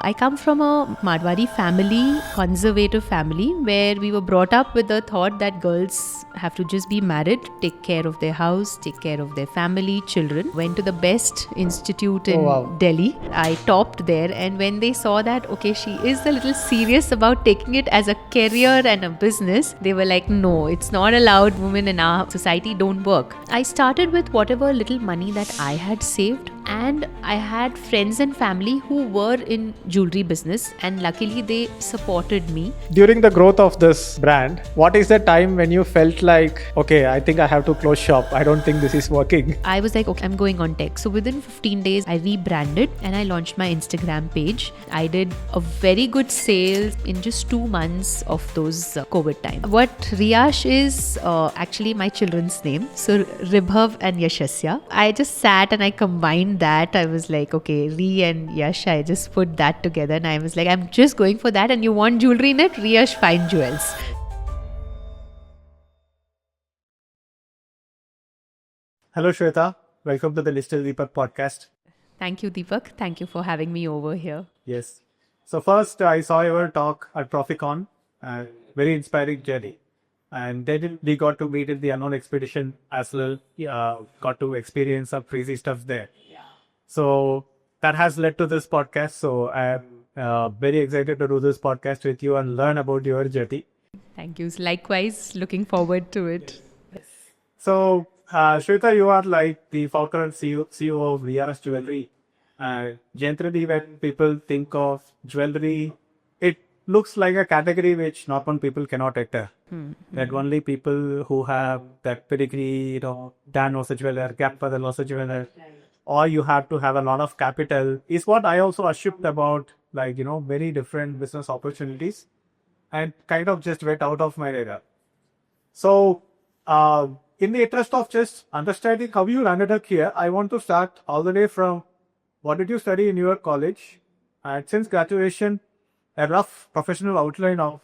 I come from a Marwari family, conservative family, where we were brought up with the thought that girls have to just be married, take care of their house, take care of their family, children. Went to the best institute in Delhi. I topped there, and when they saw that, okay, she is a little serious about taking it as a career and a business, they were like, no, it's not allowed. Women in our society don't work. I started with whatever little money that I had saved, and I had friends and family who were in jewelry business, and luckily they supported me. During the growth of this brand, what is the time when you felt like, okay, I think I have to close shop. I don't think this is working. I was like, okay, I'm going on tech. So within 15 days, I rebranded and I launched my Instagram page. I did a very good sales in just 2 months of those COVID time. What Riyash is actually my children's name. So Ribhav and Yashasya. I just sat and I combined that. I was like, okay, Ri and Yash, I just put that together and I was like, I'm just going for that. And you want jewelry in it? Riyash Fine Jewels. Hello, Shweta. Welcome to the Listed Deepak podcast. Thank you, Deepak. Thank you for having me over here. Yes. So first, I saw your talk at Proficon. Very inspiring journey. And then we got to meet in the unknown expedition as well. Got to experience some crazy stuff there. Yeah. So that has led to this podcast. So I'm very excited to do this podcast with you and learn about your journey. Thank you. Likewise, looking forward to it. So, Shweta, you are like the founder and CEO of VRS Jewelry. Generally, when people think of jewelry, it looks like a category which normal people cannot enter. That only people who have that pedigree, Dan was a jeweler, grandfather was a jeweler, or you have to have a lot of capital, is what I also assumed about, very different business opportunities, and kind of just went out of my radar. So, in the interest of just understanding how you landed up here, I want to start all the way from what did you study in your college, and since graduation, a rough professional outline of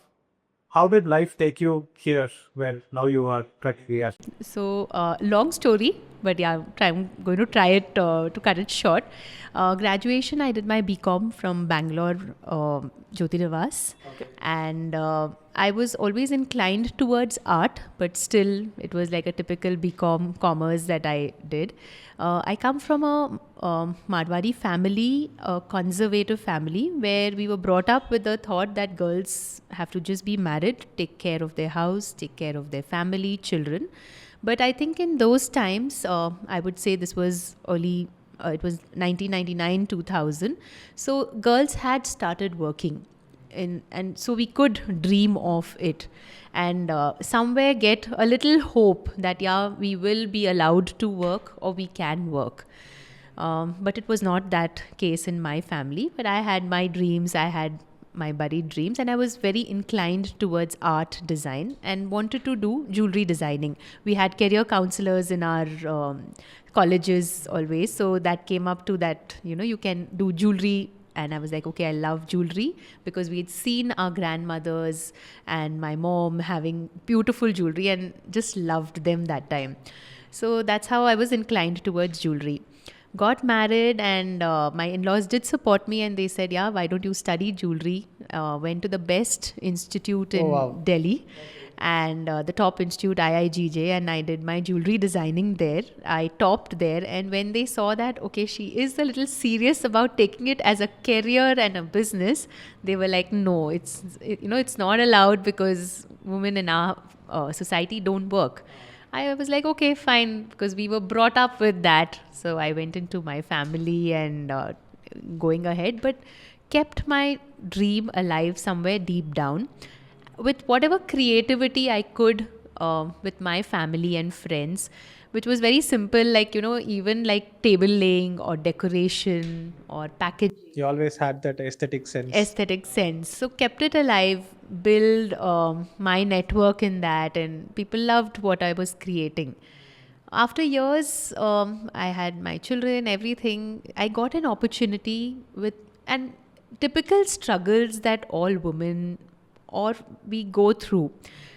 how did life take you here where now you are practically at. So, long story, but yeah, I'm going to try it to cut it short. Graduation, I did my BCom from Bangalore, Jyoti Nivas. Okay. And I was always inclined towards art, but still it was like a typical BCom commerce that I did. I come from a Marwari family, a conservative family, where we were brought up with the thought that girls have to just be married, take care of their house, take care of their family, children. But I think in those times, I would say this was early, it was 1999, 2000. So girls had started working. And so we could dream of it and somewhere get a little hope that, yeah, we will be allowed to work or we can work. But it was not that case in my family. But I had my dreams, I had my buried dreams, and I was very inclined towards art design and wanted to do jewelry designing. We had career counselors in our colleges always. So that came up to that, you can do jewelry. And I was like, okay, I love jewelry because we had seen our grandmothers and my mom having beautiful jewelry and just loved them that time. So that's how I was inclined towards jewelry. Got married and my in-laws did support me and they said, yeah, why don't you study jewelry? Went to the best institute in Delhi. And the top institute, IIGJ, and I did my jewelry designing there. I topped there, and when they saw that, okay, she is a little serious about taking it as a career and a business, they were like, no, it's not allowed because women in our society don't work. I was like, okay, fine, because we were brought up with that. So I went into my family and going ahead, but kept my dream alive somewhere deep down with whatever creativity I could with my family and friends, which was very simple, like, even like table laying or decoration or packaging. You always had that aesthetic sense. So kept it alive, build my network in that, and people loved what I was creating. After years, I had my children, everything. I got an opportunity and typical struggles that all women or we go through.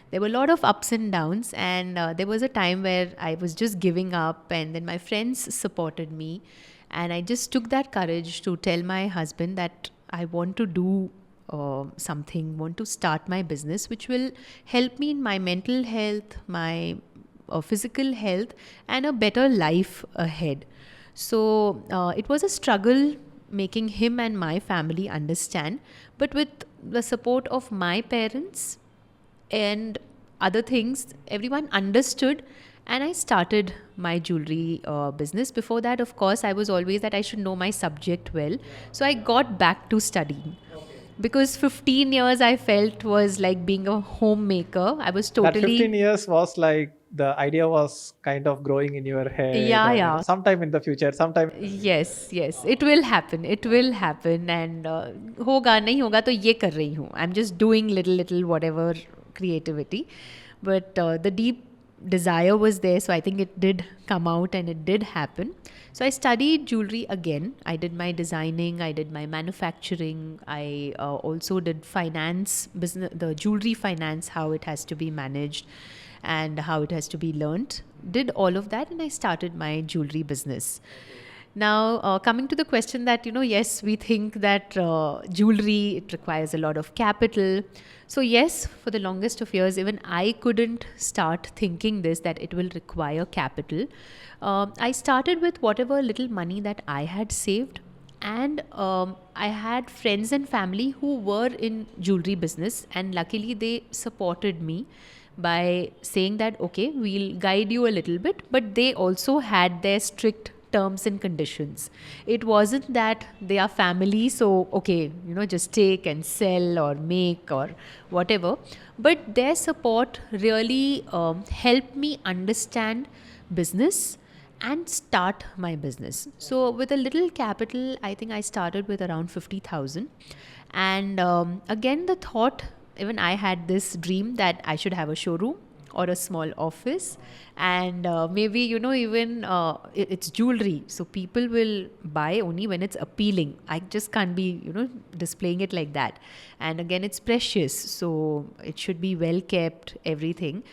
There were a lot of ups and downs, and there was a time where I was just giving up, and then my friends supported me, and I just took that courage to tell my husband that I want to do something, want to start my business, which will help me in my mental health, my physical health, and a better life ahead. So it was a struggle making him and my family understand, but with the support of my parents and other things, everyone understood, and I started my jewelry business. Before that, of course, I was always that I should know my subject well, so I got back to studying. Because 15 years I felt was like being a homemaker. I was That 15 totally, years was like the idea was kind of growing in your head, yeah, or yeah. sometime in the future, sometime. Yes, yes, it will happen. It will happen, and होगा नहीं होगा तो ये कर रही हूँ. I'm just doing little whatever creativity, but the deep desire was there. So I think it did come out and it did happen. So I studied jewelry again. I did my designing. I did my manufacturing. I also did finance business, the jewelry finance, how it has to be managed and how it has to be learnt. Did all of that, and I started my jewelry business. Now, coming to the question that, yes, we think that jewelry, it requires a lot of capital. So, yes, for the longest of years, even I couldn't start thinking this, that it will require capital. I started with whatever little money that I had saved. And I had friends and family who were in jewelry business, and luckily they supported me by saying that, okay, we'll guide you a little bit, but they also had their strict terms and conditions. It wasn't that they are family, so okay, just take and sell or make or whatever. But their support really helped me understand business and start my business. So with a little capital, I think I started with around 50,000. And again, the thought, even I had this dream that I should have a showroom or a small office, and maybe even it's jewelry, so people will buy only when it's appealing. I just can't be displaying it like that, and again, it's precious, so it should be well kept, everything.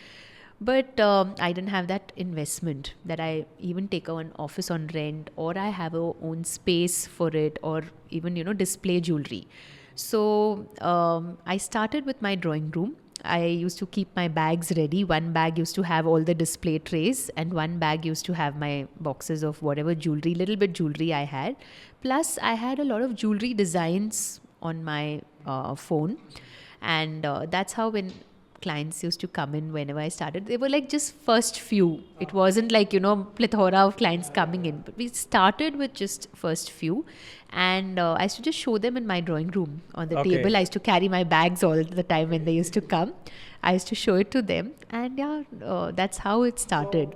But I didn't have that investment that I even take an office on rent, or I have a own space for it, or even display jewelry. So I started with my drawing room. I used to keep my bags ready. One bag used to have all the display trays, and one bag used to have my boxes of whatever jewelry, little bit jewelry I had. Plus, I had a lot of jewelry designs on my phone. And that's how, when clients used to come in whenever I started, they were like just first few. It wasn't like, plethora of clients coming in, but we started with just first few. And I used to just show them in my drawing room on the table. I used to carry my bags all the time when they used to come. I used to show it to them. And that's how it started.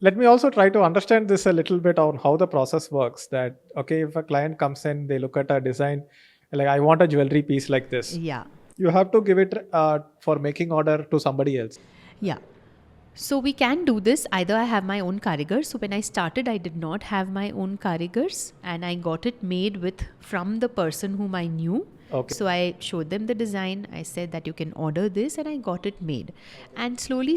Let me also try to understand this a little bit on how the process works. That, okay, if a client comes in, they look at a design, like, I want a jewelry piece like this. Yeah. You have to give it for making order to somebody else. Yeah. So we can do this. Either I have my own karigars. So when I started, I did not have my own karigars, and I got it made from the person whom I knew. Okay. So I showed them the design. I said that you can order this, and I got it made. And slowly,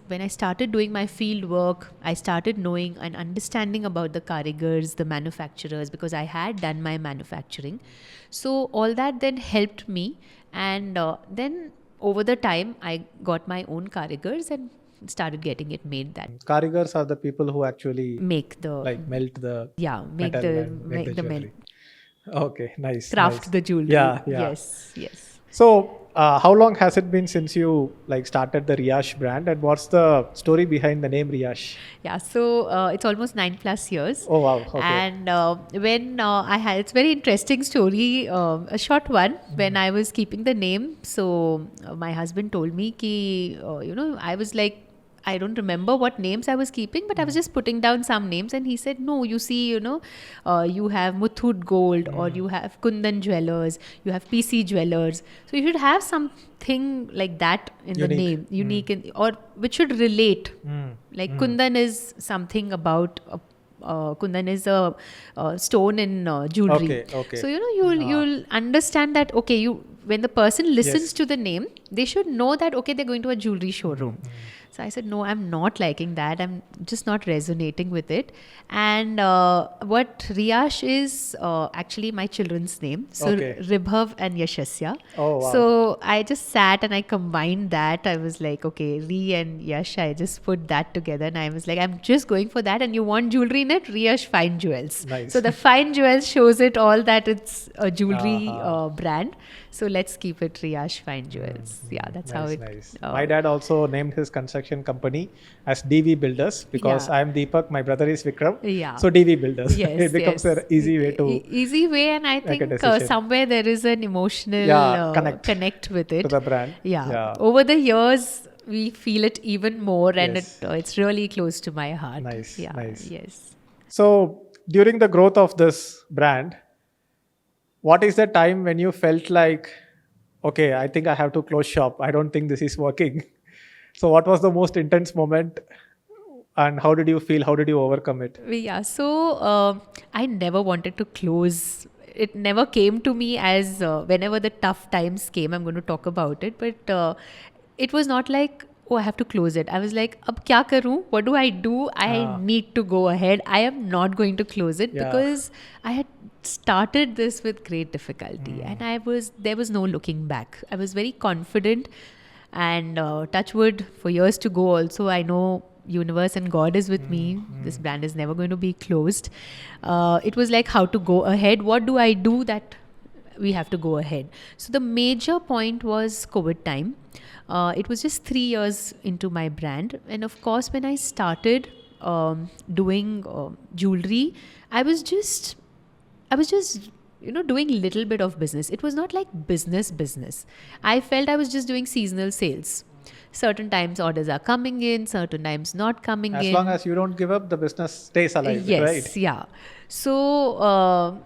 when I started doing my field work, I started knowing and understanding about the karigars, the manufacturers, because I had done my manufacturing. So all that then helped me. And then over the time, I got my own karigars and started getting it made. That Karigars are the people who actually make the melt the make metal the and make the melt, jewelry. Okay, nice. craft nice. the jewelry. Yeah. Yes. So, how long has it been since you started the Riyash brand, and what's the story behind the name Riyash? Yeah, so it's almost 9+ years. Oh wow! Okay. And when it's very interesting story, a short one. When I was keeping the name, so my husband told me ki, I was like, I don't remember what names I was keeping, but I was just putting down some names, and he said, no, you see, you have Muthoot Gold, or you have Kundan Jewelers, you have PC Jewelers. So you should have something like that in the name, unique, or which should relate. Like Kundan is something about Kundan is a stone in jewelry. Okay. So you'll understand that, okay, when the person listens to the name, they should know that, okay, they're going to a jewelry showroom. So I said, no, I'm not liking that. I'm just not resonating with it. And what Riyash is actually my children's name. So Okay. Ribhav and Yashasya. Oh, wow. So I just sat and I combined that. I was like, okay, Ri and Yash, I just put that together. And I was like, I'm just going for that. And you want jewelry in it? Riyash Fine Jewels. Nice. So the Fine Jewels shows it all that it's a jewelry Uh-huh. brand. So let's keep it Riyash Fine Jewels. Yeah, that's how it. Nice. My dad also named his construction company as DV Builders because Yeah. I'm Deepak, my brother is Vikram. Yeah. So DV Builders. Yes, It becomes yes. an easy way to Easy way, and I make a think decision. somewhere there is an emotional Yeah, connect with it. to the brand. Yeah. Over the years, we feel it even more, and Yes. it's really close to my heart. Nice, Yeah. nice. Yes. So during the growth of this brand, what is the time when you felt like, okay, I think I have to close shop. I don't think this is working. So what was the most intense moment and how did you feel? How did you overcome it? Yeah, so I never wanted to close. It never came to me as whenever the tough times came, I'm going to talk about it. But it was not like, oh, I have to close it. I was like, ab kya karoon? What do? I need to go ahead. I am not going to close it Yeah. because I had started this with great difficulty and there was no looking back. I was very confident and touch wood, for years to go also, I know universe and God is with me. This brand is never going to be closed. It was like how to go ahead. What do I do that we have to go ahead? So the major point was COVID time. It was just 3 years into my brand. And of course, when I started doing jewelry, I was just doing little bit of business. It was not like business. I felt I was just doing seasonal sales. Certain times orders are coming in, certain times not coming in. As long as you don't give up, the business stays alive, Yes, right? yeah. So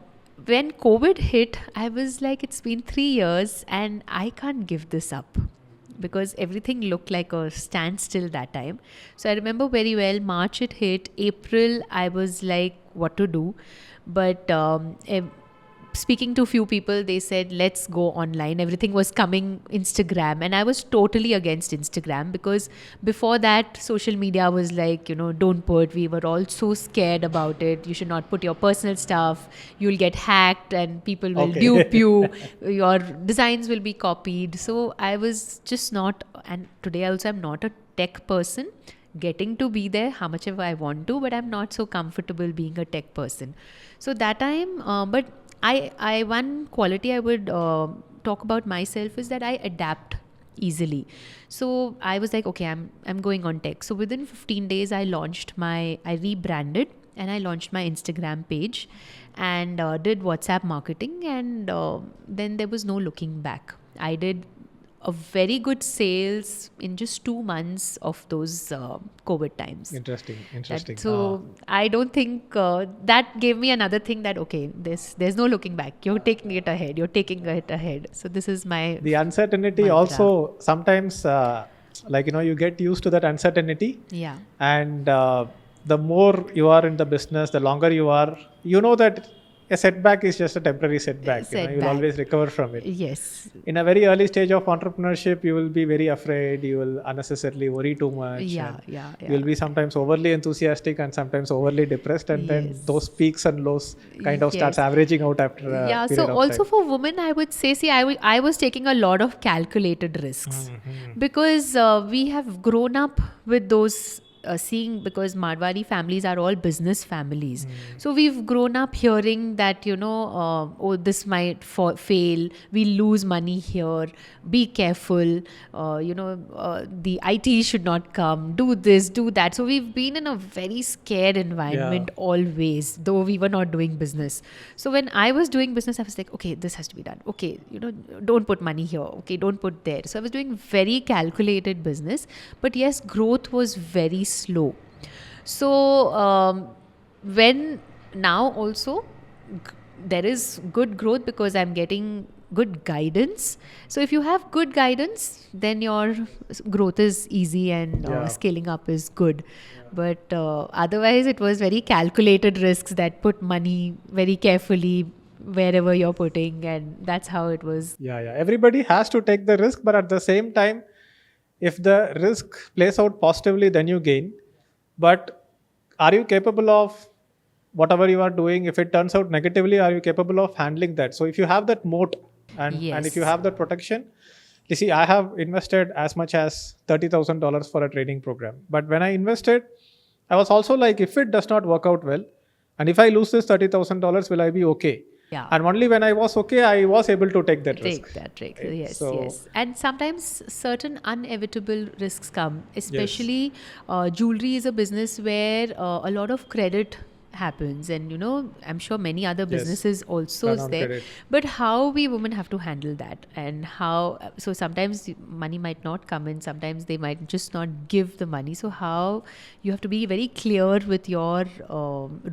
when COVID hit, I was like, it's been 3 years and I can't give this up because everything looked like a standstill that time. So I remember very well, March it hit, April I was like, what to do? But speaking to a few people, they said, let's go online. Everything was coming Instagram. And I was totally against Instagram because before that, social media was like, don't put. We were all so scared about it. You should not put your personal stuff. You'll get hacked and people will dupe you. Your designs will be copied. So I was just not, and today also I'm not a tech person. Getting to be there how much ever I want to, but I'm not so comfortable being a tech person. So that time, but I one quality I would talk about myself is that I adapt easily. So I was like, okay, I'm going on tech. So within 15 days, I rebranded and I launched my Instagram page and did WhatsApp marketing, and then there was no looking back. I did a very good sales in just 2 months of those COVID times. Interesting. So I don't think that gave me another thing that, okay, there's no looking back. You're taking it ahead. So this is my The uncertainty mantra. also sometimes, you get used to that uncertainty. Yeah. And the more you are in the business, the longer you are, you know that a setback is just a temporary setback. You'll always recover from it. Yes. In a very early stage of entrepreneurship, you will be very afraid. You will unnecessarily worry too much. Yeah. You will be sometimes overly enthusiastic and sometimes overly depressed, and then Yes. those peaks and lows kind of starts Yes. averaging out after a Yeah. period So of also time. for women, I would say, I was taking a lot of calculated risks because we have grown up with those. Seeing, because Marwari families are all business families. So we've grown up hearing that, oh, this might fail, we lose money here, be careful, the IT should not come, do this, do that. So we've been in a very scared environment always, though we were not doing business. So when I was doing business, I was like, okay, this has to be done. Okay, don't put money here. Okay, don't put there. So I was doing very calculated business. But yes, growth was very slow. So when now also there is good growth because I'm getting good guidance. So if you have good guidance, then your growth is easy and scaling up is good. But otherwise, it was very calculated risks that put money very carefully wherever you're putting, and that's how it was. Yeah. Everybody has to take the risk, but at the same time, if the risk plays out positively, then you gain. But are you capable of whatever you are doing? If it turns out negatively, are you capable of handling that? So if you have that moat and if you Yes. have that protection, you see, I have invested as much as $30,000 for a training program. But when I invested, I was also like, if it does not work out well, and if I lose this $30,000, will I be okay? Yeah. And only when I was okay, I was able to take that risk. Take that risk. Right? Yes, So, yes. And sometimes certain inevitable risks come, especially jewelry is a business where a lot of credit happens, and I'm sure many other Yes. businesses also Run is on there. credit. But how we women have to handle that, and how, so sometimes the money might not come in, sometimes they might just not give the money. So how you have to be very clear with your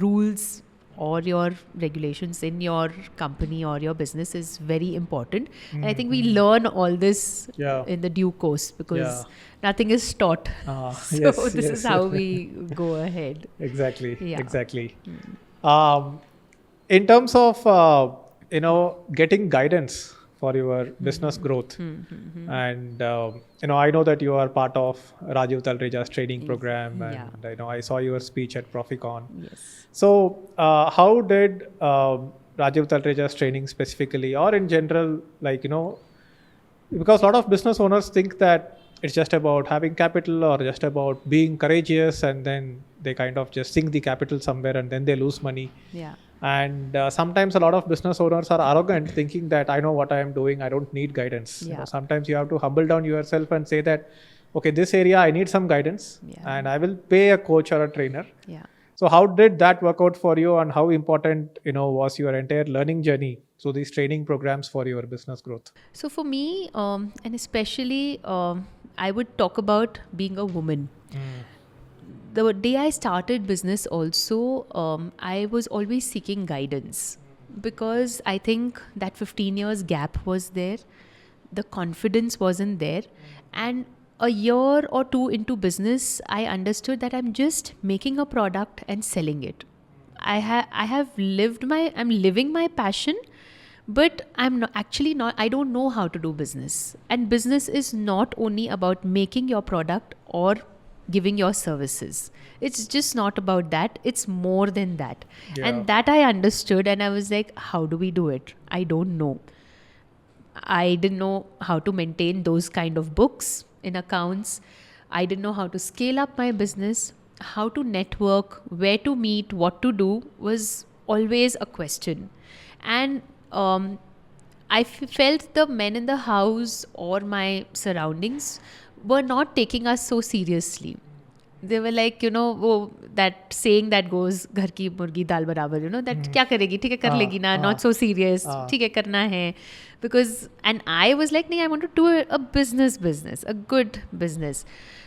rules or your regulations in your company or your business is very important. And I think we learn all this Yeah. in the due course, because Yeah. nothing is taught. So yes, this yes. is how we go ahead. Exactly. Yeah. Exactly. In terms of getting guidance for your business growth, and I know that you are part of Rajiv Talreja's training program, Yeah. and I saw your speech at Proficon. Yes. So, how did Rajiv Talreja's training specifically, or in general, because a lot of business owners think that it's just about having capital or just about being courageous, and then they kind of just sink the capital somewhere and then they lose money. Yeah. And sometimes a lot of business owners are arrogant, thinking that I know what I am doing, I don't need guidance. Yeah. Sometimes you have to humble down yourself and say that, okay, this area I need some guidance, Yeah. and I will pay a coach or a trainer. Yeah. So how did that work out for you, and how important was your entire learning journey through these training programs for your business growth? So for me, and especially, I would talk about being a woman. The day I started business also, I was always seeking guidance, because I think that 15 years gap was there. The confidence wasn't there. And a year or two into business, I understood that I'm just making a product and selling it. I'm living my passion, but I'm not actually not, I don't know how to do business. And business is not only about making your product or giving your services. It's just not about that. It's more than that. Yeah. And that I understood, and I was like, how do we do it? I don't know. I didn't know how to maintain those kind of books in accounts. I didn't know how to scale up my business, how to network, where to meet, what to do was always a question. And I felt the men in the house or my surroundings were not taking us so seriously. They were like, that saying that goes, घर की मुर्गी दाल बराबर, that क्या करेगी, ठीक है कर लेगी ना, not so serious, ठीक है करना है. Because, and I was like, I want to do a business, a good business.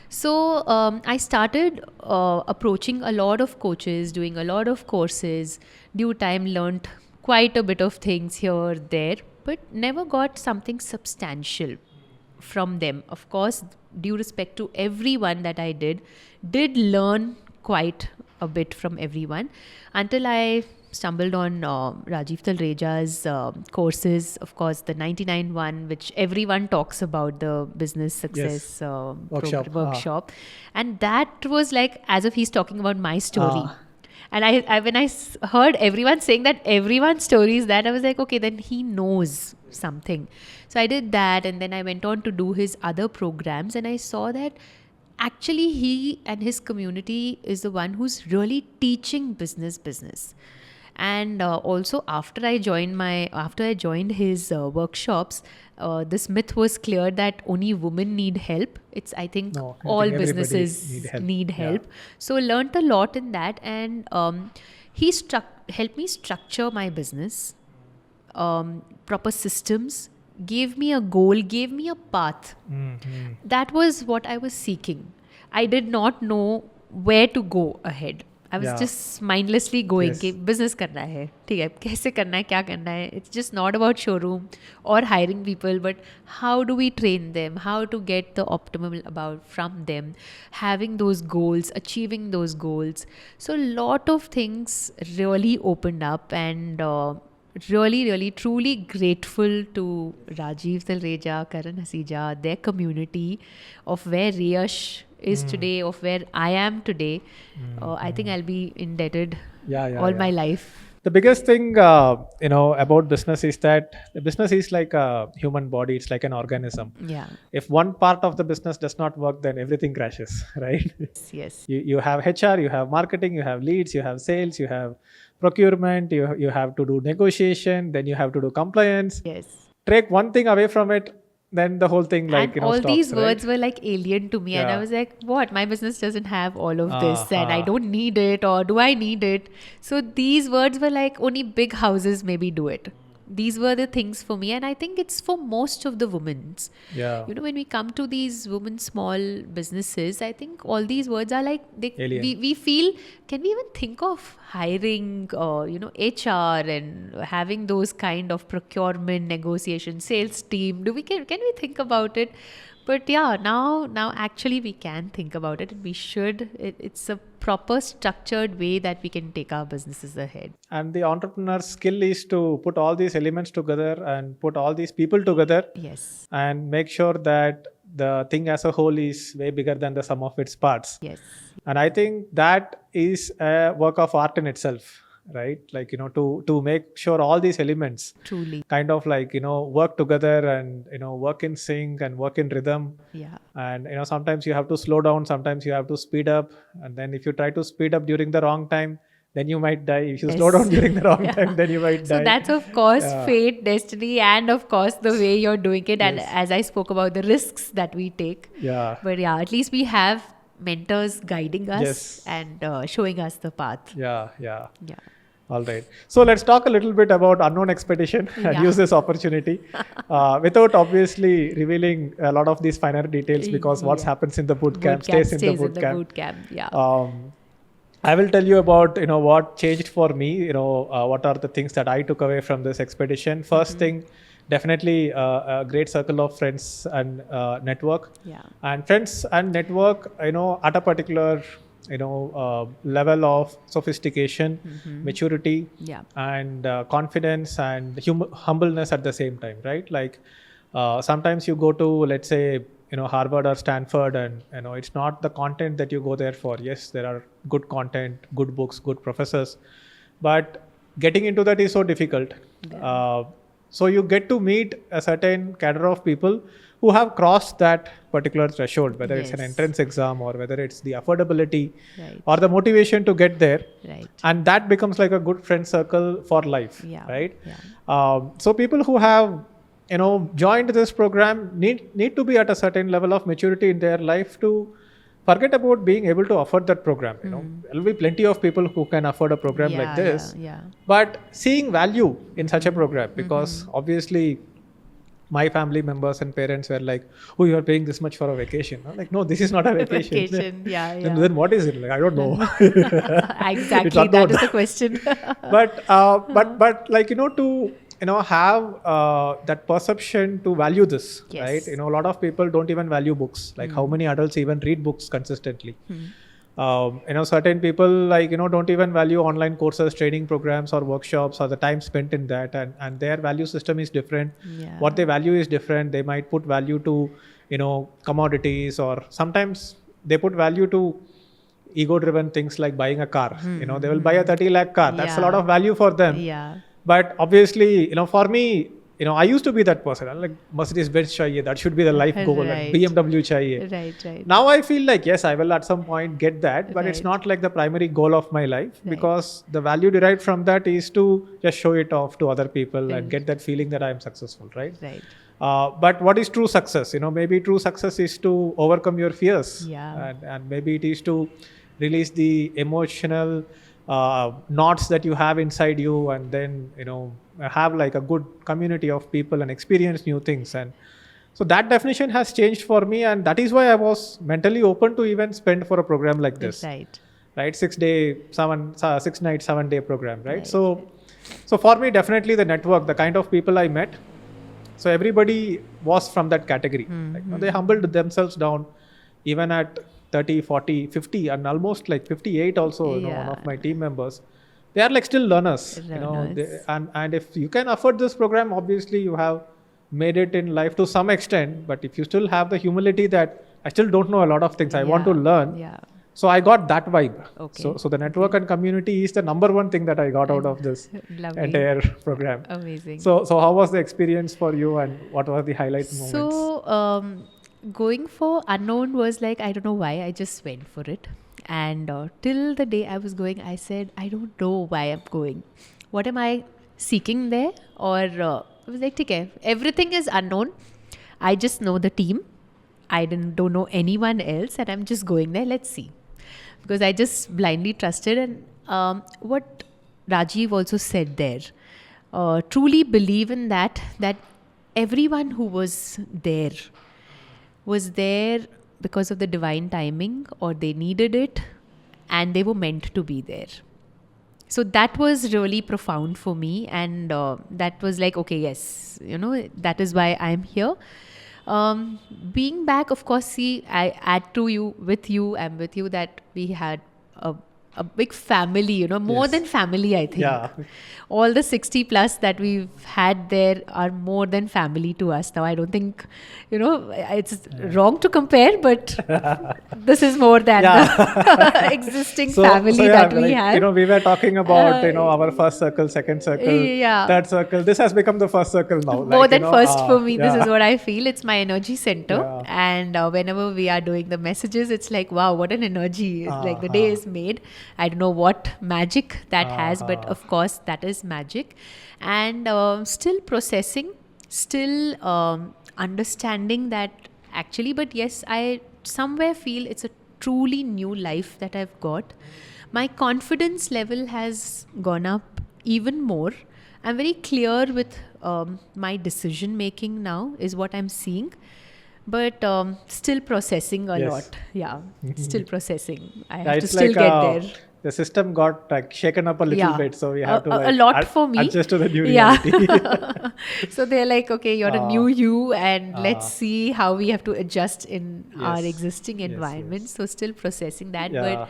So I started approaching a lot of coaches, doing a lot of courses. Due time, learned quite a bit of things here, there, but never got something substantial from them. Of course, due respect to everyone that I did learn quite a bit from everyone, until I stumbled on Rajiv Talreja's courses. Of course, the 99 one, which everyone talks about, the business success workshop. And that was like as if he's talking about my story. And I when I heard everyone saying that everyone's story is that, I was like, okay, then he knows something. So I did that, and then I went on to do his other programs, and I saw that actually he and his community is the one who's really teaching business. And also after I joined his workshops, this myth was cleared that only women need help. It's, I think, all businesses need help. So learned a lot in that, and he helped me structure my business, proper systems, gave me a goal, gave me a path. That was what I was seeking. I did not know where to go ahead. I was just mindlessly going कि business करना है, ठीक है, कैसे करना है, क्या करना है. It's just not about showroom or hiring people, but how do we train them, how to get the optimum about from them, having those goals, achieving those goals. So a lot of things really opened up, and really, really, truly grateful to Rajiv Talreja, Karan Hasija, their community of where Riyash is today, of where I am today. I think I'll be indebted all my life. The biggest thing, about business is that the business is like a human body. It's like an organism. Yeah. If one part of the business does not work, then everything crashes, right? Yes. You have HR, you have marketing, you have leads, you have sales, you have procurement, you have to do negotiation, then you have to do compliance. Yes. Take one thing away from it, then the whole thing And all stops, these right? words were like alien to me, and I Yeah. was like, what, my business doesn't have all of this, and I Uh-huh. don't need it, or do I need it? So these words were like, only big houses maybe do it. These were the things for me, and I think it's for most of the women's. Yeah. When we come to these women small businesses, I think all these words are like Alien. we feel, can we even think of hiring HR and having those kind of procurement, negotiation, sales team? Can we think about it? But yeah, now actually we can think about it, and we should. It's a proper structured way that we can take our businesses ahead. And the entrepreneur's skill is to put all these elements together and put all these people together Yes. and make sure that the thing as a whole is way bigger than the sum of its parts. Yes. And I think that is a work of art in itself, right? Like, to make sure all these elements Truly. kind of like, work together and, work in sync and work in rhythm. Yeah. And, sometimes you have to slow down, sometimes you have to speed up. And then if you try to speed up during the wrong time, then you might die. If you slow Yes. down during the wrong Yeah. time, then you might die. So that's of course Yeah. fate, destiny, and of course the way you're doing it. And Yes. as I spoke about the risks that we take. Yeah. But yeah, at least we have mentors guiding us Yes. and showing us the path. Yeah. Yeah. Yeah. All right. So let's talk a little bit about Unknown Expedition and Yeah. use this opportunity without obviously revealing a lot of these finer details, because what Yeah. happens in the boot camp Boot camp stays in the boot camp. boot camp. Yeah. I will tell you about what changed for me. What are the things that I took away from this expedition. First thing, definitely a great circle of friends and network. Yeah. And friends and network, at a particular level of sophistication, maturity, Yeah. and confidence and humbleness at the same time, right? Like sometimes you go to, let's say, Harvard or Stanford, and it's not the content that you go there for. Yes, there are good content, good books, good professors, but getting into that is so difficult. So you get to meet a certain cadre of people who have crossed that particular threshold, whether it's an Yes. entrance exam or whether it's the affordability Right. or the motivation to get there. Right. And that becomes like a good friend circle for life, Yeah. right? Yeah. So people who have joined this program need to be at a certain level of maturity in their life to forget about being able to afford that program. There will be plenty of people who can afford a program like this, Yeah. but seeing value in such a program, because obviously my family members and parents were like, "Oh, you are paying this much for a vacation." I'm like, "No, this is not a vacation." Vacation. Yeah. Yeah. Then what is it? Like, I don't know. Exactly. It's unknown. That is the question. but like to have that perception to value this, Yes. right? A lot of people don't even value books. Like how many adults even read books consistently? Certain people like don't even value online courses, training programs, or workshops, or the time spent in that, and their value system is different. Yeah. What they value is different. They might put value to commodities, or sometimes they put value to ego driven things like buying a car. They will buy a 30 lakh car. That's a lot Yeah. of value for them. Yeah. But obviously, for me, I used to be that person. I'm like, Mercedes Benz chahiye, that should be the life goal. Right. And BMW chahiye. Right. Now I feel like, yes, I will at some point get that, but it's Right. not like the primary goal of my life, Right. because the value derived from that is to just show it off to other people Right. and get that feeling that I am successful, right? Right. But what is true success? Maybe true success is to overcome your fears. Yeah. And maybe it is to release the emotional knots that you have inside you, and then have like a good community of people and experience new things. And so that definition has changed for me, and that is why I was mentally open to even spend for a program like this. Right? 6 night, 7 day program, right? Right. So for me, definitely the network, the kind of people I met, so everybody was from that category. Like, they humbled themselves down even at 30, 40, 50, and almost like 58 also, one Yeah. of my team members they are like still learners, you know, Learners. and if you can afford this program, obviously you have made it in life to some extent. But if you still have the humility that I still don't know a lot of things, I want to learn. Yeah. So I got that vibe. Okay. So the network and community is the number one thing that I got out of this Lovely. entire program. Amazing. So how was the experience for you, and what were the highlight moments? So, going for unknown was like, I don't know why, I just went for it. And till the day I was going, I said, I don't know why I'm going. What am I seeking there? Or I was like, okay, everything is unknown. I just know the team. I don't know anyone else, and I'm just going there. Let's see. Because I just blindly trusted. And what Rajiv also said there, truly believe in that everyone who was there because of the divine timing, or they needed it and they were meant to be there. So that was really profound for me, and that was like, okay, yes, that is why I'm here. Being back, of course, see, I add to you, I'm with you that we had a big family, more Yes. than family, I think. Yeah. All the 60 plus that we've had there are more than family to us now. I don't think, it's wrong to compare, but this is more than the existing family that we had. We were talking about, our first circle, second circle, Yeah. third circle. This has become the first circle now. More than first for me. This yeah. is what I feel. It's my energy center. Yeah. And whenever we are doing the messages, it's like, wow, what an energy. It's like the day is made. I don't know what magic that has, but of course that is magic. And still processing, still understanding that actually, but yes, I somewhere feel it's a truly new life that I've got. My confidence level has gone up even more. I'm very clear with my decision making now is what I'm seeing, but still processing a Yes. lot. Yeah, still processing. I Yeah, have to it's still like, get there. The system got like shaken up a little Yeah. bit, so we have to a lot for me. adjust to the new Yeah. reality. So they're like, okay, you're a new you, and let's Ah. see how we have to adjust in our Yes. existing Yes, environment. yes. So still processing that, Yeah. but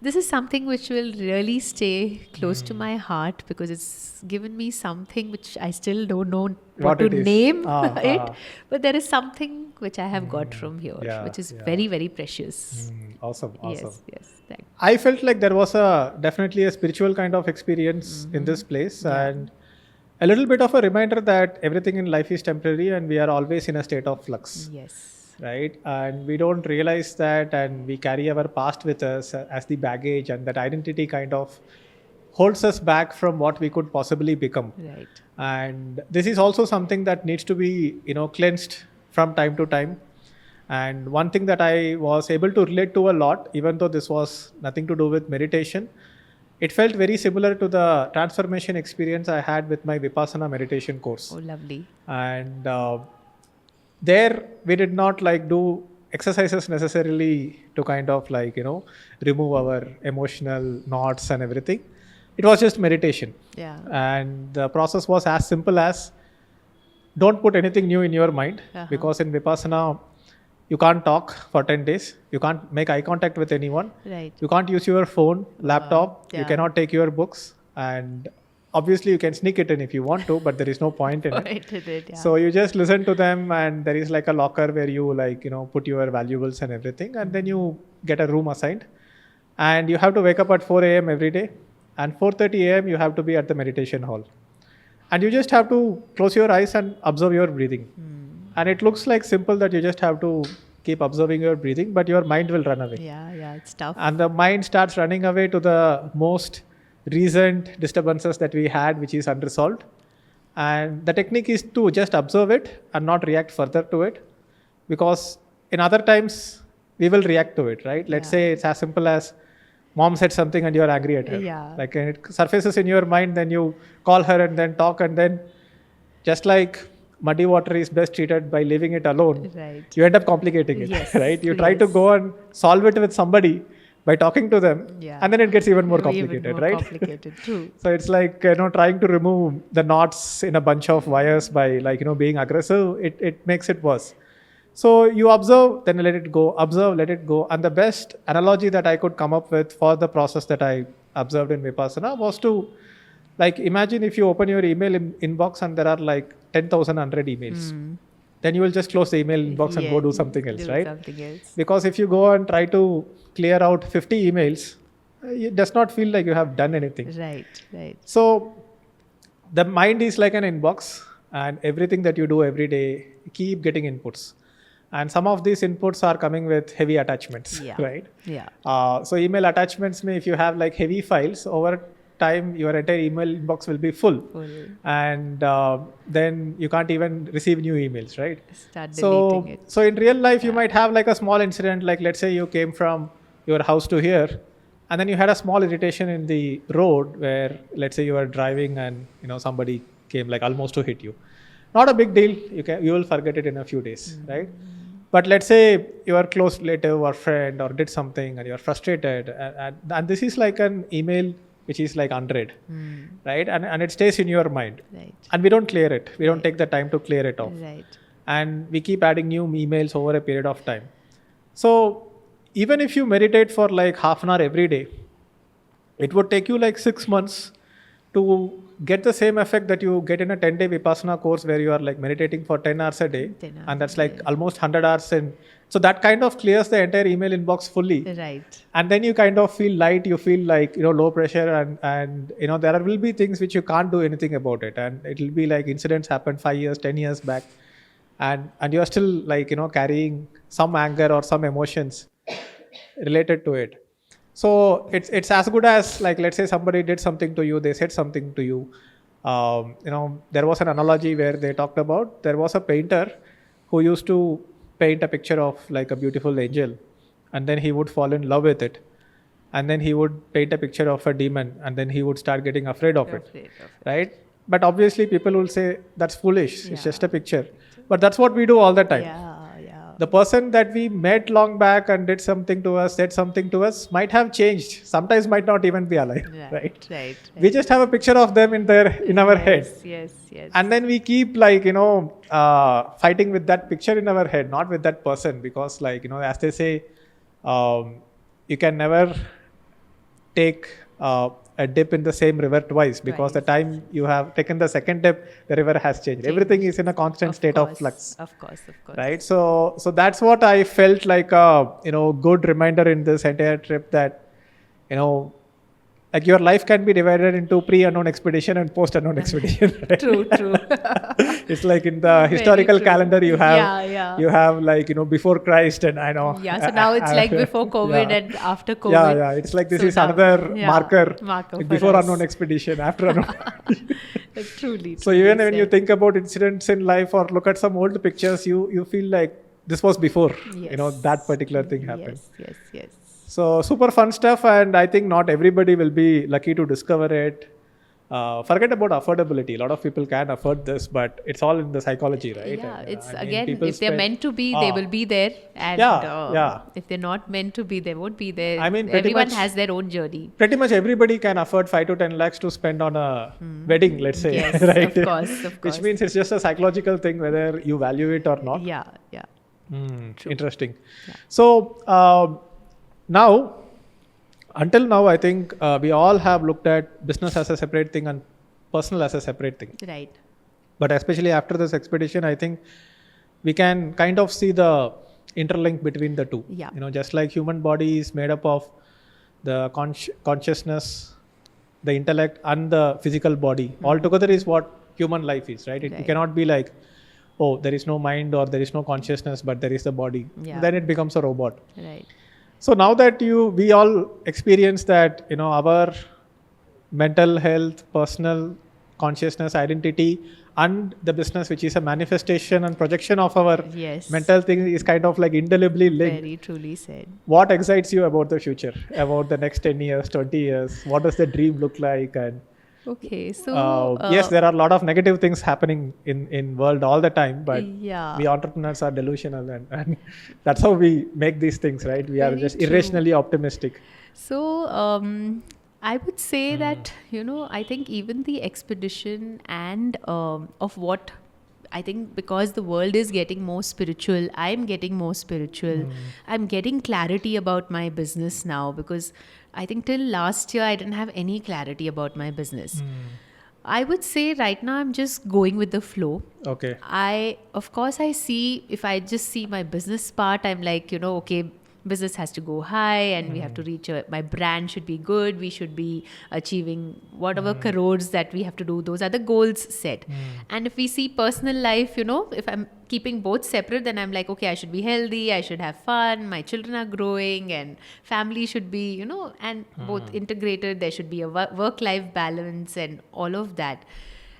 this is something which will really stay close to my heart, because it's given me something which I still don't know what What to it is. name Ah, it, ah. but there is something which I have got from here, Yeah, which is yeah. very, very precious. Awesome. Yes, thank I felt like there was definitely a spiritual kind of experience in this place, and a little bit of a reminder that everything in life is temporary and we are always in a state of flux. Yes. Right, and we don't realize that, and we carry our past with us as the baggage, and that identity kind of holds us back from what we could possibly become. Right. And this is also something that needs to be cleansed from time to time. And one thing that I was able to relate to a lot, even though this was nothing to do with meditation, it felt very similar to the transformation experience I had with my Vipassana meditation course. Oh, lovely. And there we did not like do exercises necessarily to kind of like remove our emotional knots and everything. It was just meditation. Yeah. And the process was as simple as, don't put anything new in your mind, because in Vipassana you can't talk for 10 days, you can't make eye contact with anyone, Right. you can't use your phone, laptop, you yeah. cannot take your books, and obviously you can sneak it in if you want to, but there is no point in it. Right, yeah. So you just listen to them, and there is like a locker where you put your valuables and everything, and then you get a room assigned, and you have to wake up at 4 a.m. every day, and 4:30 a.m. you have to be at the meditation hall, and you just have to close your eyes and observe your breathing. And it looks like simple that you just have to keep observing your breathing, but your mind will run away. Yeah, it's tough. And the mind starts running away to the most recent disturbances that we had, which is unresolved. And the technique is to just observe it and not react further to it, because in other times we will react to it, right? Let's say it's as simple as mom said something and you're angry at her. Yeah. Like it surfaces in your mind, then you call her and then talk, and then just like muddy water is best treated by leaving it alone, Right. you end up complicating it, Yes, right? You try to yes. go and solve it with somebody by talking to them, Yeah. and then it gets even more Even complicated, more right? complicated, true. So it's like trying to remove the knots in a bunch of wires by being aggressive. It makes it worse. So you observe, then let it go. Observe, let it go. And the best analogy that I could come up with for the process that I observed in Vipassana was to, like, imagine if you open your email inbox and there are like 10,100 emails. Then you will just close the email inbox and go do something else, right? Something else. Because if you go and try to clear out 50 emails, it does not feel like you have done anything. Right. So the mind is like an inbox, and everything that you do every day, keep getting inputs. And some of these inputs are coming with heavy attachments, right? Yeah. So email attachments if you have like heavy files, over time your entire email inbox will be full. And then you can't even receive new emails, right? Start deleting it. So in real life, you might have like a small incident, like let's say you came from your house to here, and then you had a small irritation in the road where, let's say, you were driving and somebody came like almost to hit you. Not a big deal. You will forget it in a few days, right? But let's say your close relative or friend or did something and you're frustrated, and this is like an email which is like unread, right? And it stays in your mind, right? And we don't clear it. We don't take the time to clear it off, right? And we keep adding new emails over a period of time. So even if you meditate for like half an hour every day, it would take you like 6 months to get the same effect that you get in a 10-day Vipassana course where you are like meditating for 10 hours a day. And that's like almost 100 hours in. So that kind of clears the entire email inbox fully. Right. And then you kind of feel light, you feel like, low pressure, and there will be things which you can't do anything about it. And it will be like incidents happened 5 years, 10 years back. And you are still like, carrying some anger or some emotions related to it. So it's as good as, like, let's say somebody did something to you, they said something to you. There was an analogy where they talked about, there was a painter who used to paint a picture of like a beautiful angel, and then he would fall in love with it. And then he would paint a picture of a demon, and then he would start getting afraid of it. Right? But obviously people will say that's foolish. It's just a picture. But that's what we do all the time. The person that we met long back and did something to us, said something to us, might have changed. Sometimes might not even be alive. Right. We just have a picture of them in our head. Yes. And then we keep like, fighting with that picture in our head, not with that person. Because like, as they say, you can never take a dip in the same river twice, because the time you have taken the second dip, the river has changed. Everything is in a constant state of flux. Of course. Right. So that's what I felt like a good reminder in this entire trip, that like your life can be divided into pre-unknown expedition and post-unknown expedition. Right? True. It's like in the historical calendar you have you have like before Christ, and I know. Yeah. So now it's like before COVID and after COVID. Yeah. It's like this is another marker like before unknown expedition, after unknown. Truly. So even when you think about incidents in life or look at some old pictures, you feel like this was before that particular thing happened. Yes. So super fun stuff, and I think not everybody will be lucky to discover it. Forget about affordability. A lot of people can afford this, but it's all in the psychology, right? Yeah, And, it's again, if they're meant to be, they will be there. And if they're not meant to be, they won't be there. I mean, everyone has their own journey. Pretty much everybody can afford 5 to 10 lakhs to spend on a wedding, let's say. Yes, right? Of course. Which means it's just a psychological thing whether you value it or not. Yeah. Interesting. Yeah. So now, until now, I think we all have looked at business as a separate thing and personal as a separate thing. Right. But especially after this expedition, I think we can kind of see the interlink between the two. Yeah. Just like human body is made up of the consciousness, the intellect, and the physical body. All together is what human life is, right? It cannot be like, oh, there is no mind or there is no consciousness, but there is the body. Yeah. Then it becomes a robot. Right. So now that we all experience that, our mental health, personal consciousness, identity, and the business, which is a manifestation and projection of our mental thing, is kind of like indelibly linked. Very truly said. What excites you about the future, about the next 10 years, 20 years? What does the dream look like? And okay, so yes, there are a lot of negative things happening in world all the time, but we entrepreneurs are delusional, and that's how we make these things, right? We are just irrationally optimistic. So I would say that I think even the expedition and of what I think because the world is getting more spiritual, I'm getting more spiritual. I'm getting clarity about my business now, because I think till last year I didn't have any clarity about my business. I would say right now I'm just going with the flow. Okay. Of course, if I just see my business part, I'm like, okay, business has to go high and we have to reach my brand should be good. We should be achieving whatever crores that we have to do. Those are the goals set. And if we see personal life, if I'm keeping both separate, then I'm like, okay, I should be healthy. I should have fun. My children are growing and family should be, and both integrated. There should be a work-life balance and all of that.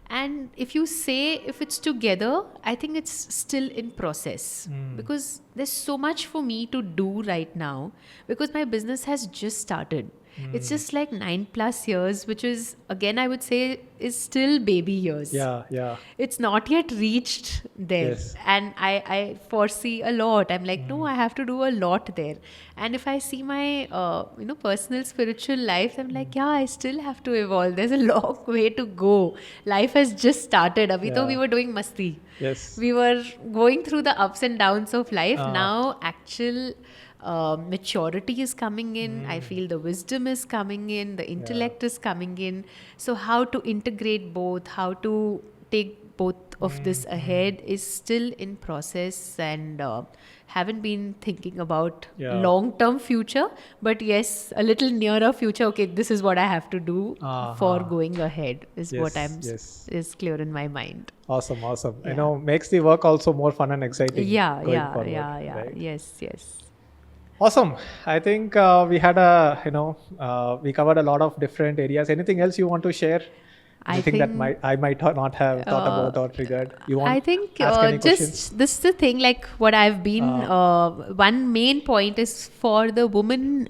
And if you say if it's together, I think it's still in process, because there's so much for me to do right now, because my business has just started. It's just like 9+ years, which is, again, I would say is still baby years. Yeah. It's not yet reached there. Yes. And I foresee a lot. I'm like, no, I have to do a lot there. And if I see my, personal spiritual life, I'm like, yeah, I still have to evolve. There's a long way to go. Life has just started. Abhi to we were doing masti. Yes. We were going through the ups and downs of life. Now, actual maturity is coming in. I feel the wisdom is coming in. The intellect is coming in. So how to integrate both, how to take both of this ahead is still in process, and haven't been thinking about long-term future. But yes, a little nearer future. Okay, this is what I have to do for going ahead is what is clear in my mind. Awesome. Makes the work also more fun and exciting. Yeah. Right? Yes. Awesome. I think we had we covered a lot of different areas. Anything else you want to share? Anything that I might not have thought about or triggered? You want? I think ask any questions? just this is the thing. Like what I've been. One main point is for the women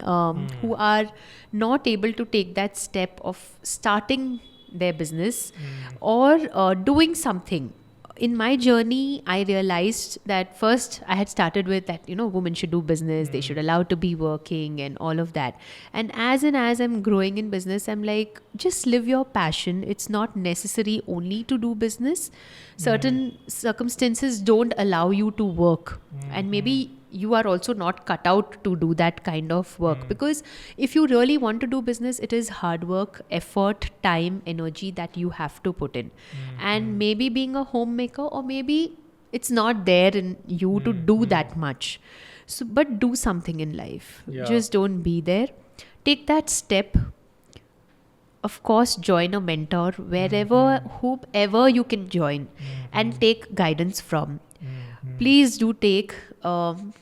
who are not able to take that step of starting their business or doing something. In my journey, I realized that first I had started with that, women should do business, they should allow to be working and all of that. And as I'm growing in business, I'm like, just live your passion. It's not necessary only to do business. Certain circumstances don't allow you to work. And maybe you are also not cut out to do that kind of work, because if you really want to do business, it is hard work, effort, time, energy that you have to put in. And maybe being a homemaker, or maybe it's not there in you to do that much. So, but do something in life. Just don't be there. Take that step. Of course, join a mentor wherever, whoever you can join, and take guidance from. Please do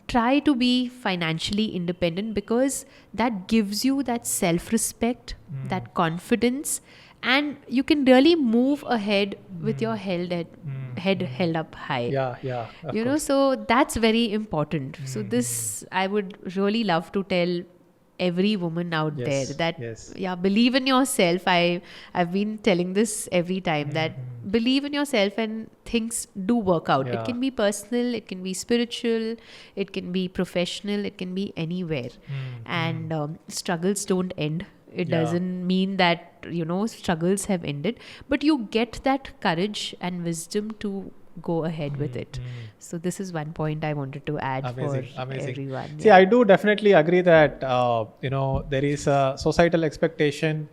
try to be financially independent, because that gives you that self-respect, that confidence, and you can really move ahead with your head held up high. Yeah. So that's very important. So this, I would really love to tell every woman out there that believe in yourself. I've been telling this every time, that believe in yourself and things do work out. It can be personal, it can be spiritual, it can be professional, it can be anywhere. And struggles don't end. It doesn't mean that struggles have ended, but you get that courage and wisdom to go ahead with it. So this is one point I wanted to add for everyone. See, I do definitely agree that there is a societal expectation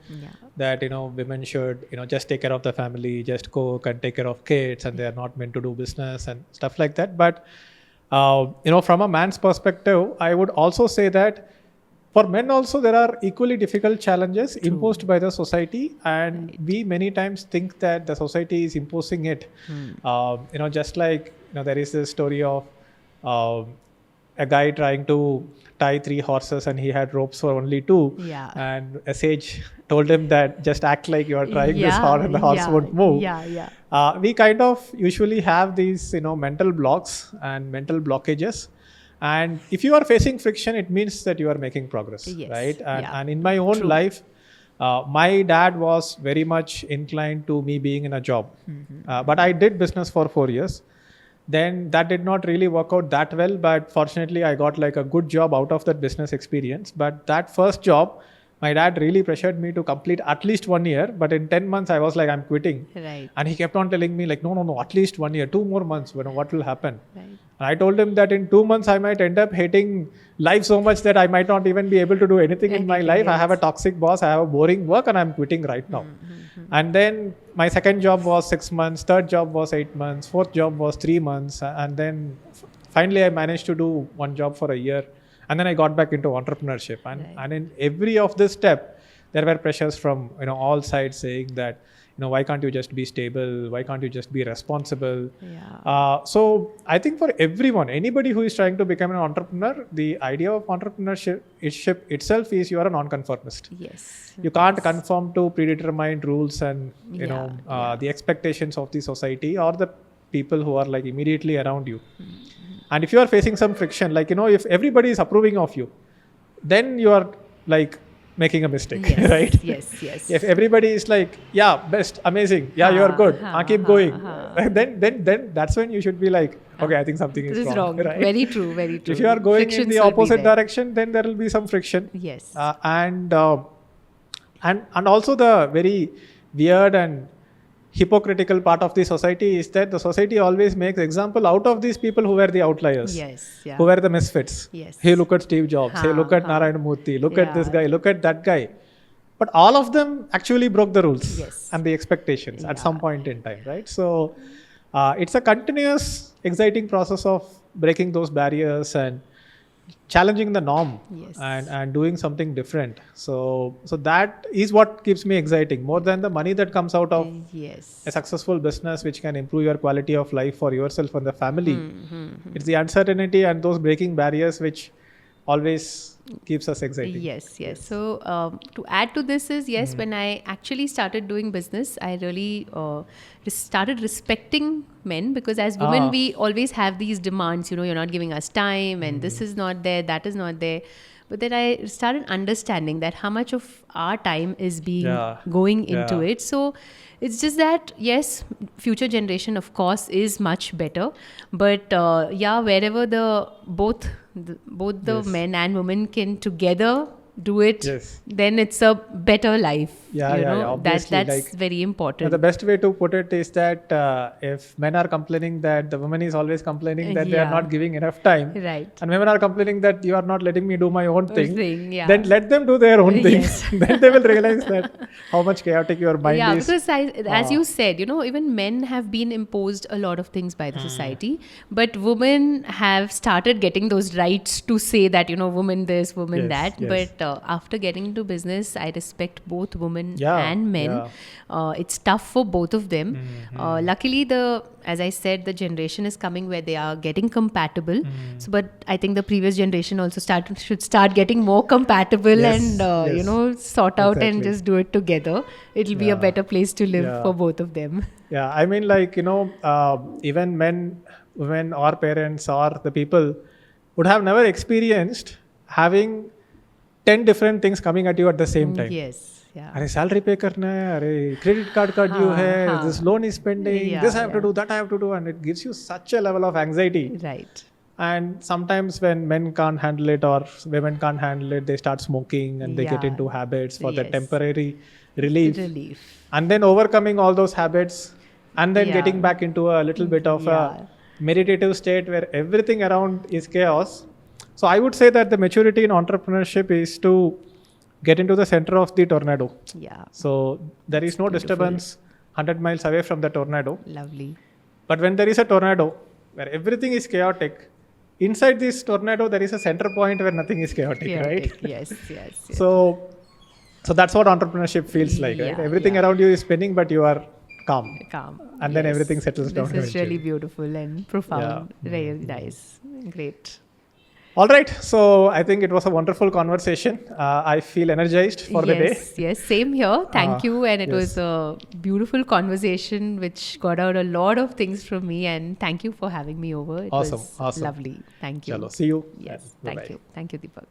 that women should just take care of the family, just cook and take care of kids, and they are not meant to do business and stuff like that. But from a man's perspective, I would also say that for men also there are equally difficult challenges imposed by the society, and we many times think that the society is imposing it. Just like there is this story of a guy trying to tie 3 horses and he had ropes for only 2, and a sage told him that just act like you are trying this horse and the horse won't move. We kind of usually have these mental blocks and mental blockages. And if you are facing friction, it means that you are making progress, right? And in my own life, my dad was very much inclined to me being in a job. But I did business for 4 years. Then that did not really work out that well. But fortunately, I got like a good job out of that business experience. But that first job my dad really pressured me to complete at least 1 year, but in 10 months I was like, I'm quitting. Right. And he kept on telling me like, no, at least 1 year, 2 more months, what will happen? Right. And I told him that in 2 months I might end up hating life so much that I might not even be able to do anything in my life. I have a toxic boss, I have a boring work, and I'm quitting right now. And then my second job was 6 months, third job was 8 months, fourth job was 3 months, and then finally I managed to do one job for a year. And then I got back into entrepreneurship, and in every of this step, there were pressures from all sides saying that why can't you just be stable? Why can't you just be responsible? Yeah. So I think for everyone, anybody who is trying to become an entrepreneur, the idea of entrepreneurship itself is you are a non-conformist. Yes. You can't conform to predetermined rules and the expectations of the society or the people who are like immediately around you. And if you are facing some friction, like, if everybody is approving of you, then you are like making a mistake, Yes, right? Yes. If everybody is like, yeah, best, amazing, yeah, you are good, keep going, then that's when you should be like, okay, I think something is wrong. Right? Very true. If you are going in the opposite direction, then there will be some friction. Yes. And also the very weird and hypocritical part of the society is that the society always makes example out of these people who were the outliers. Yes. Yeah. Who were the misfits. Yes. Hey, look at Steve Jobs. Hey, look at Narayana Murthy. Look at this guy. Look at that guy. But all of them actually broke the rules and the expectations at some point in time, right? So it's a continuous, exciting process of breaking those barriers and challenging the norm and doing something different. So that is what keeps me exciting more than the money that comes out of a successful business which can improve your quality of life for yourself and the family. It's the uncertainty and those breaking barriers which always keeps us exciting. Yes. So to add to this is when I actually started doing business, I really started respecting men, because as women we always have these demands, you're not giving us time and this is not there, that is not there. But then I started understanding that how much of our time is being going into it. So it's just that, yes, future generation of course is much better, but wherever both the men and women can together do it, then it's a better life. That's like, very important. The best way to put it is that if men are complaining that the woman is always complaining that they are not giving enough time, right, and women are complaining that you are not letting me do my own thing, then let them do their own thing. Then they will realize that how much chaotic your mind is. Because as you said, even men have been imposed a lot of things by the society, but women have started getting those rights to say that, woman this, woman that. But after getting into business, I respect both women and men. It's tough for both of them. Luckily, as I said, the generation is coming where they are getting compatible. So, but I think the previous generation also should start getting more compatible and sort out and just do it together. It'll be a better place to live for both of them. Yeah, I mean, like, even men, women, or parents, or the people would have never experienced having 10 different things coming at you at the same time. Yes. Yeah. Arey, salary pay karna hai, arey, credit card due hai, this loan is pending, this I have to do, that I have to do, and it gives you such a level of anxiety. Right. And sometimes when men can't handle it or women can't handle it, they start smoking and they get into habits for the temporary relief. And then overcoming all those habits and then getting back into a little bit of a meditative state where everything around is chaos. So I would say that the maturity in entrepreneurship is to get into the center of the tornado. Yeah. So there is no disturbance 100 miles away from the tornado. Lovely. But when there is a tornado where everything is chaotic, inside this tornado there is a center point where nothing is chaotic. Right? Yes. So that's what entrepreneurship feels like, right? Everything around you is spinning, but you are calm. And then everything settles down. This is really beautiful and profound. Very nice. Great. All right. So I think it was a wonderful conversation. I feel energized for the day. Yes, same here. Thank you. And it was a beautiful conversation which got out a lot of things from me. And thank you for having me over. It was awesome. lovely. Thank you. Chalo, see you. Yes. Thank you. Thank you, Deepak.